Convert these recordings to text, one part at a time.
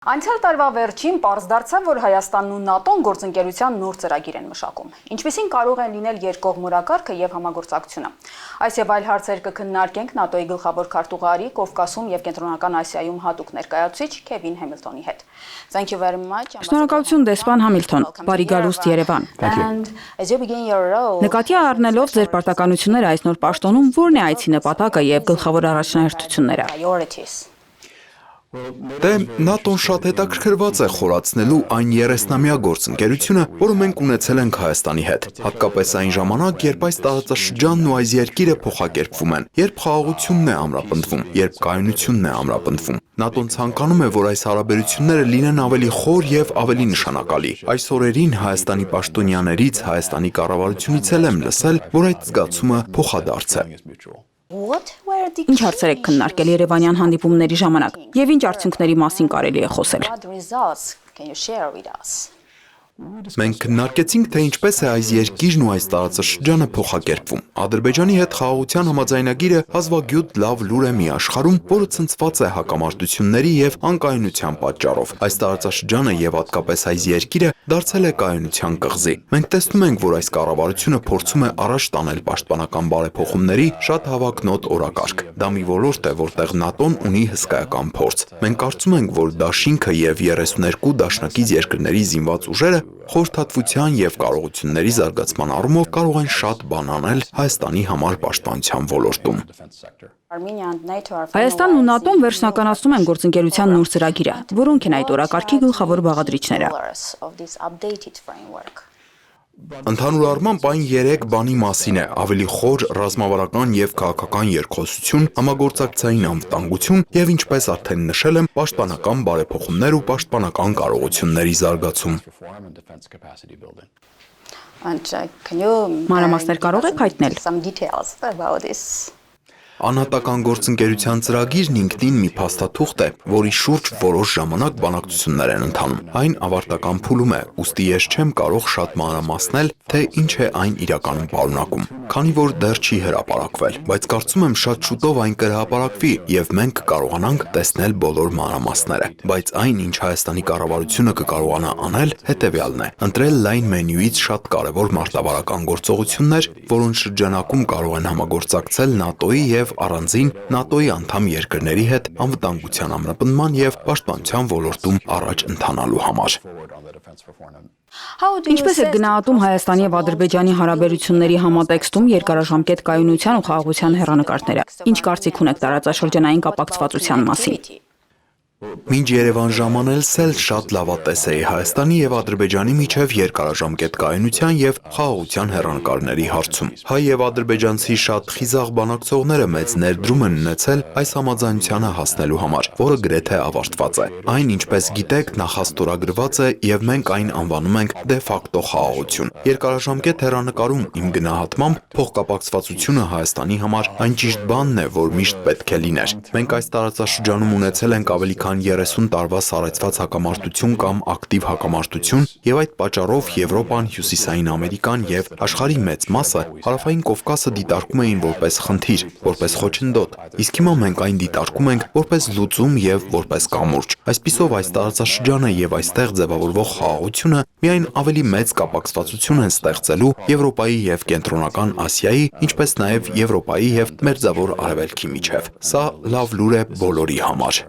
Անցյալ տարվա վերջին պարզ դարձավ, որ Հայաստանն ու ՆԱՏՕ-ն գործընկերության նոր ծրագիր են մշակում։ Ինչպիսին կարող են լինել երկկողմորակարգը եւ համագործակցությունը։ Այս եւ այլ հարցեր կքննարկենք ՆԱՏՕ-ի գլխավոր քարտուղարի Կովկասում եւ Կենտրոնական Ասիայում հատուկ ներկայացուցիչ Քևին Համիլտոնի հետ։ Thank you very much. Շնորհակալություն դեսպան Համիլտոն, բարի գալուստ Երևան։ Նկատի առնելով ձեր պարտականությունները այս նոր պաշտոնում, ո՞րն է այցի նպատակը եւ գլխավոր առաջնահերթությունները։ Դե ՆԱՏՕ-ն շատ հետաքրքրված է խորացնելու այն 30-ամյա գործընկերությունը, որը մենք ունեցել ենք Հայաստանի հետ, հատկապես այն ժամանակ, երբ այս տարածաշրջանն ու այս երկիրը փոխակերպվում են, երբ խաղաղությունն է ամրապնդվում, երբ կայունությունն է ամրապնդվում։ ՆԱՏՕ-ն ցանկանում է, որ այս հարաբերությունները լինեն ավելի խոր եւ ավելի նշանակալի։ Այս օրերին Հայաստանի պաշտոնյաներից, Հայաստանի կառավարությունից եմ լսել, որ այդ զգացումը փոխադարձ է։ Ինչ հարցեր եք քննարկել Երևանյան հանդիպումների ժամանակ եւ ինչ արդյունքների մասին կարելի է խոսել։ Մենք քննարկեցինք, թե ինչպես է այս երկիրն ու այս տարածաշրջանը փոխակերպվում։ Ադրբեջանի հետ խաղաղության համաձայնագիրը հազվագյուտ լավ լուր է մի աշխարհում, որը ցնցված է հակամարտությունների եւ անկայունության պատճառով։ Այս տարածաշրջանը եւ հատկապես այս երկիրը դարձել է կայունության կղզի։ Մենք տեսնում ենք, որ այս կառավարությունը փորձում է առաջ տանել պաշտպանական բարեփոխումների շատ հավակնոտ օրակարգ։ Դա մի ոլորտ է, որտեղ ՆԱՏՕ-ն ունի հսկայական փորձ։ Մենք կարծում ենք, որ դաշինքը եւ 32 դաշնակից երկրների զինված ուժերը խորհրդատվության եւ կարողությունների զարգացման առումով կարող են շատ բան անել Հայաստանի համար պաշտպանության ոլորտում։ Հայաստանն ու ՆԱՏՕ-ն վերջնականացնում են գործընկերության նոր ծրագիրը, որոնք են այդ օրակարգի գլխավոր բաղադրիչները։ Ընդհանուր առմամբ այն 3 բանի մասին է՝ ավելի խոր ռազմավարական եւ քաղաքական երկխոսություն, համագործակցային անվտանգություն եւ ինչպես արդեն նշել եմ, պաշտպանական բարեփոխումներ ու պաշտպանական կարողությունների զարգացում։ Մանրամասներ կարող եք հայտնել։ Անհատական գործընկերության ծրագիրն ինքնին մի փաստաթուղթ է, որի շուրջ որոշ ժամանակ բանակցություններ են ընթանում։ Այն ավարտական փուլում է, ուստի ես չեմ կարող շատ մանրամասնել, թե ինչ է այն իրականում պարունակում, քանի որ դեռ չի հրապարակվել, բայց կարծում եմ շատ շուտով այն կհրապարակվի եւ մենք կկարողանանք տեսնել բոլոր մանրամասները։ Բայց այն, ինչ Հայաստանի կառավարությունը կկարողանա անել, հետեւյալն է՝ ընտրել լայն մենյուից շատ կարևոր մարտավարական գործողություններ, որոնց շրջանակում կարող են համագործակցել ՆԱՏՕ-ի եւ առանձին ՆԱՏՕ-ի անդամ երկրների հետ անվտանգության ամրապնդման եւ պաշտպանության ոլորտում առաջ ընթանալու համար։ Ինչպես է գնահատում Հայաստանի եւ Ադրբեջանի հարաբերությունների համատեքստում երկարաժամկետ կայունության ու խաղաղության հեռանկարները։ Ինչ կարծիք ունեք տարածաշրջանային կապակցվածության մասին։ Մինչ Երևան ժամանելս էլ շատ լավատես էի Հայաստանի եւ Ադրբեջանի միջև երկարաժամկետ կայունության եւ խաղաղության հեռանկարների հարցում։ Հայ եւ ադրբեջանցի շատ խիզախ բանակցողները մեծ ներդրում են ունեցել այս համաձայնությանը հասնելու համար, որը գրեթե ավարտված է։ Այն, ինչպես գիտեք, նախաստորագրված է եւ մենք այն անվանում ենք դե ֆակտո խաղաղություն։ Երկարաժամկետ հեռանկարում իմ գնահատմամբ փոխկապակցվածությունը Հայաստանի համար այն ճիշտ բանն է, որ միշտ պետք է լիներ։ Մենք այս տարածաշրջանում ունեցել ենք ավելի քան 30 տարվա սառեցված հակամարտություն կամ ակտիվ հակամարտություն եւ այդ պատճառով Եվրոպան, Հյուսիսային Ամերիկան եւ աշխարհի մեծ մասը Հարավային Կովկասը դիտարկում էին որպես խնդիր, որպես խոչընդոտ, իսկ հիմա մենք այն դիտարկում ենք որպես լուծում եւ որպես կամուրջ։ Այսպիսով այս տարածաշրջանը եւ այստեղ ձևավորվող խաղաղությունը միայն ավելի մեծ կապակցվածություն են ստեղծելու Եվրոպայի եւ Կենտրոնական Ասիայի, ինչպես նաեւ Եվրոպայի եւ Մերձավոր Արևելքի միջև։ Սա լավ լուր է բոլորի համար։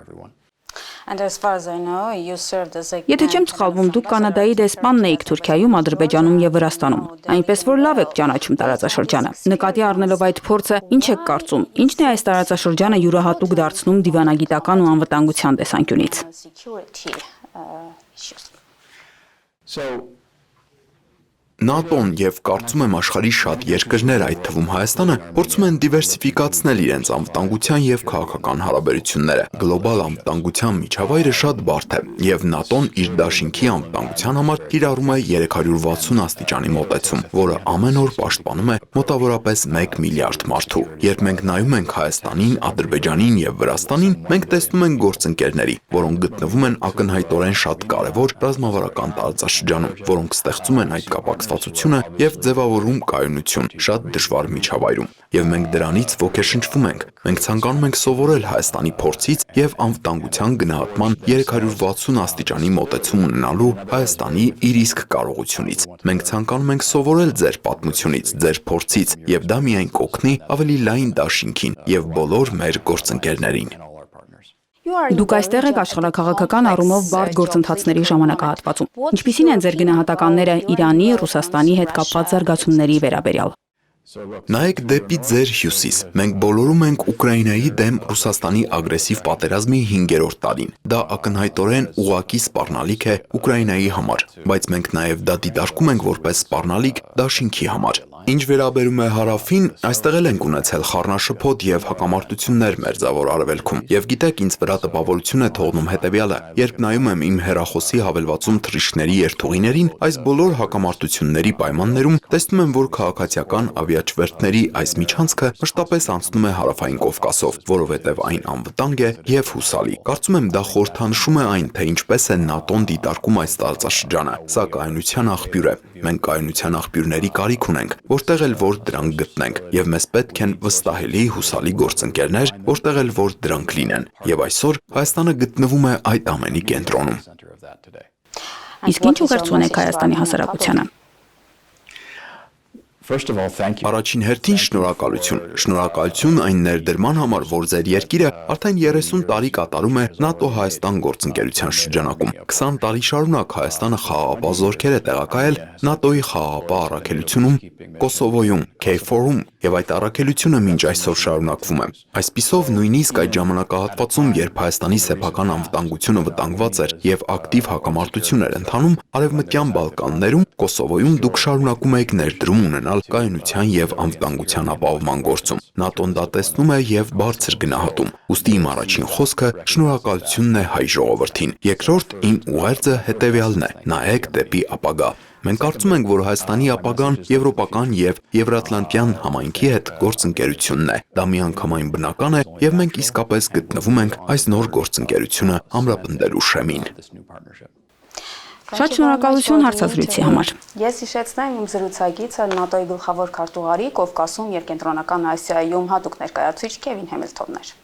Եթե չեմ սխալվում, դուք Կանադայի դեսպանն էիք Թուրքիայում, Ադրբեջանում եւ Վրաստանում։ Այնպես որ լավ եք ճանաչում տարածաշրջանը։ Նկատի առնելով այդ փորձը, ինչ եք կարծում, ինչն է այս տարածաշրջանը յուրահատուկ դարձնում դիվանագիտական ու անվտանգության տեսանկյունից։ ՆԱՏՕ-ն եւ կարծում եմ աշխարհի շատ երկրներ, այդ թվում Հայաստանը, փորձում են դիվերսիֆիկացնել իրենց անվտանգության եւ քաղաքական հարաբերությունները։ Գլոբալ անվտանգության միջավայրը շատ բարդ է եւ ՆԱՏՕ-ն իր դաշինքի անվտանգության համար կիրառում է 360 աստիճանի մոտեցում, որը ամեն օր պաշտպանում է մոտավորապես 1 միլիարդ մարդու։ Երբ մենք նայում ենք Հայաստանին, Ադրբեջանին եւ Վրաստանին, մենք տեսնում ենք գործընկերների, որոնք գտնվում են ակնհայտորեն շատ կարևոր ռազմավարական տարածաշրջանում, որոնք ստեղծում են այդ կապակցվածությունը եւ ձևավորում կայունություն շատ դժվար միջավայրում։ Եվ մենք դրանից ոգեշնչվում ենք։ Մենք ցանկանում ենք սովորել Հայաստանի փորձից եւ անվտանգության գնահատման 360 աստիճանի մոտեցում ունենալու Հայաստանի իր իսկ կարողությունից։ Մենք ցանկանում ենք սովորել ձեր պատմությունից, ձեր փորձից, եւ դա միայն կօգնի ավելի լայն դաշինքին եւ բոլոր մեր գործընկերներին։ Դուք այստեղ եք աշխարհաքաղաքական առումով բարդ գործընթացների ժամանակահատվածում։ Ինչպիսին են ձեր գնահատականները Իրանի, Ռուսաստանի հետ կապված զարգացումների վերաբերյալ։ Նայեք դեպի ձեր հյուսիս։ Մենք բոլորում ենք Ուկրաինայի դեմ Ռուսաստանի ագրեսիվ պատերազմի 5-րդ տարին։ Դա ակնհայտորեն ուղղակի սպառնալիք է Ուկրաինայի համար, բայց մենք նաև դա դիտարկում ենք որպես սպառնալիք դաշինքի համար։ Ինչ վերաբերում է հարավին, այստեղ էլ ենք ունեցել խառնաշփոթ եւ հակամարտություններ Մերձավոր Արևելքում։ Եվ գիտեք, ինձ վրա տպավորություն է թողնում հետեւյալը. երբ նայում եմ իմ հեռախոսի հավելվածում թռիչքների երթուղիներին, այս բոլոր հակամարտությունների պայմաններում տեսնում եմ, որ քաղաքացիական ավիաճվերթների այս միջանցքը մշտապես անցնում է հարավային Կովկասով, որովհետև այն անվտանգ է եւ հուսալի։ Կարծում եմ դա խորհրդանշում է այն, թե ինչպես է ՆԱՏՕ-ն դիտարկում այս տարածաշրջանը։ Սա կայունության աղբյուր է։ Մենք կայունության աղբյուրների կարիք ունենք, որտեղ էլ որ դրանք գտնենք, եւ մեզ պետք են վստահելի, հուսալի գործընկերներ, որտեղ էլ որ դրանք լինեն։ Եվ այսօր Հայաստանը գտնվում է այդ ամենի կենտրոնում։ Իսկ ինչ ուղերձ ունեք Հայաստանի հասարակությանը։ Առաջին հերթին շնորհակալություն։ Շնորհակալություն այն ներդրման համար, որ ձեր երկիրը արդեն 30 տարի կատարում է ՆԱՏՕ-Հայաստան գործընկերության շրջանակում։ 20 տարի շարունակ Հայաստանը խաղաղապահ զորքեր է տեղակայել ՆԱՏՕ-ի խաղաղապահ առաքելությունում, Կոսովոյում, KFOR-ում, եւ այդ առաքելությունը մինչ այսօր շարունակվում է։ Այսպիսով, նույնիսկ այդ ժամանակահատվածում, երբ Հայաստանի սեփական անվտանգությունը վտանգված էր եւ ակտիվ հակամարտություն էր ընթանում, Արևմտյան Բալկաններում, Կոսովոյում դուք շարունակում եք ներդրում ունենալ կայունության եւ անվտանգության ապահովման գործում։ ՆԱՏՕ-ն դա տեսնում է եւ բարձր գնահատում։ Ուստի իմ առաջին խոսքը շնորհակալությունն է հայ ժողովրդին։ Երկրորդ իմ ուղերձը հետեւյալն է. նայեք դեպի ապագա։ Մենք կարծում ենք, որ Հայաստանի ապագան եվրոպական եւ եվրատլանտյան համայնքի հետ գործընկերությունն է։ Դա միանգամայն բնական է եւ մենք իսկապես գտնվում ենք այս նոր գործընկերությունը ամրապնդելու շեմին։ Շատ շնորհակալություն հարցազրույցի համար։ Ես հիշեցնեմ իմ զրուցակիցը ՆԱՏՕ-ի գլխավոր քարտուղարի Կովկասում եւ Կենտրոնական Ասիայում հատուկ ներկայացուցիչ Քևին Հեմիլթոնն էր։